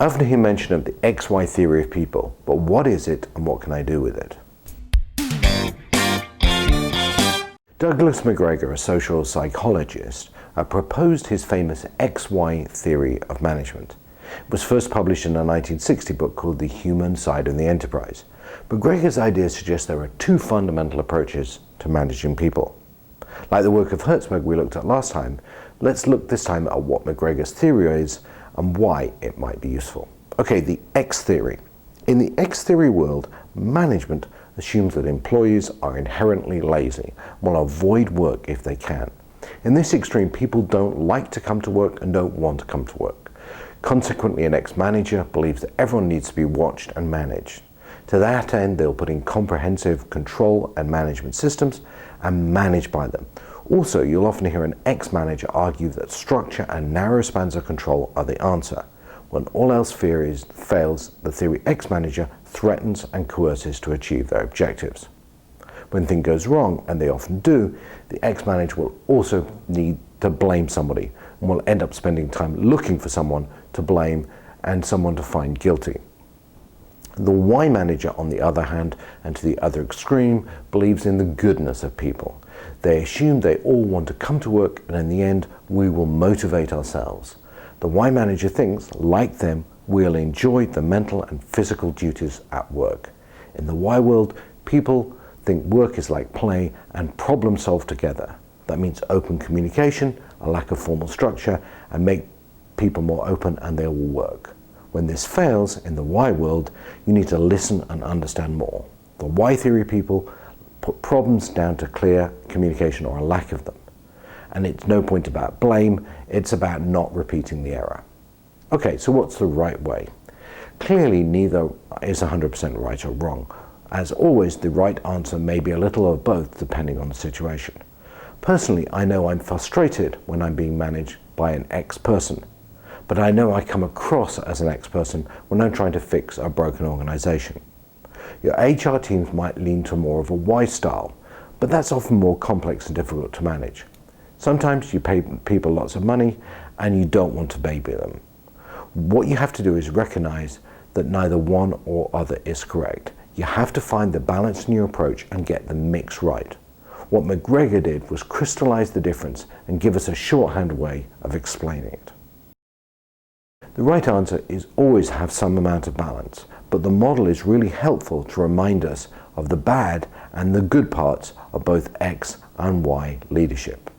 I often hear mention of the XY theory of people, but what is it and what can I do with it? Douglas McGregor, a social psychologist, proposed his famous XY theory of management. It was first published in a 1960 book called The Human Side of the Enterprise. McGregor's idea suggests there are two fundamental approaches to managing people. Like the work of Hertzberg we looked at last time, let's look this time at what McGregor's theory is and why it might be useful. Okay, the X theory. In the X theory world, management assumes that employees are inherently lazy and will avoid work if they can. In this extreme, people don't like to come to work and don't want to come to work. Consequently, an ex-manager believes that everyone needs to be watched and managed. To that end, they'll put in comprehensive control and management systems and manage by them. Also, you'll often hear an ex-manager argue that structure and narrow spans of control are the answer. When all else fails, the theory ex-manager threatens and coerces to achieve their objectives. When things goes wrong, and they often do, the ex-manager will also need to blame somebody and will end up spending time looking for someone to blame and someone to find guilty. The Y manager, on the other hand, and to the other extreme, believes in the goodness of people. They assume they all want to come to work, and in the end, we will motivate ourselves. The Y manager thinks, like them, we'll enjoy the mental and physical duties at work. In the Y world, people think work is like play and problem solve together. That means open communication, a lack of formal structure, and make people more open and they will work. When this fails in the Y world, you need to listen and understand more. The Y theory people put problems down to clear communication or a lack of them. And it's no point about blame, it's about not repeating the error. Okay, so what's the right way? Clearly, neither is 100% right or wrong. As always, the right answer may be a little of both depending on the situation. Personally, I know I'm frustrated when I'm being managed by an ex-person, but I know I come across as an ex-person when I'm trying to fix a broken organization. Your HR teams might lean to more of a Y style, but that's often more complex and difficult to manage. Sometimes you pay people lots of money and you don't want to baby them. What you have to do is recognize that neither one or other is correct. You have to find the balance in your approach and get the mix right. What McGregor did was crystallize the difference and give us a shorthand way of explaining it. The right answer is always have some amount of balance, but the model is really helpful to remind us of the bad and the good parts of both X and Y leadership.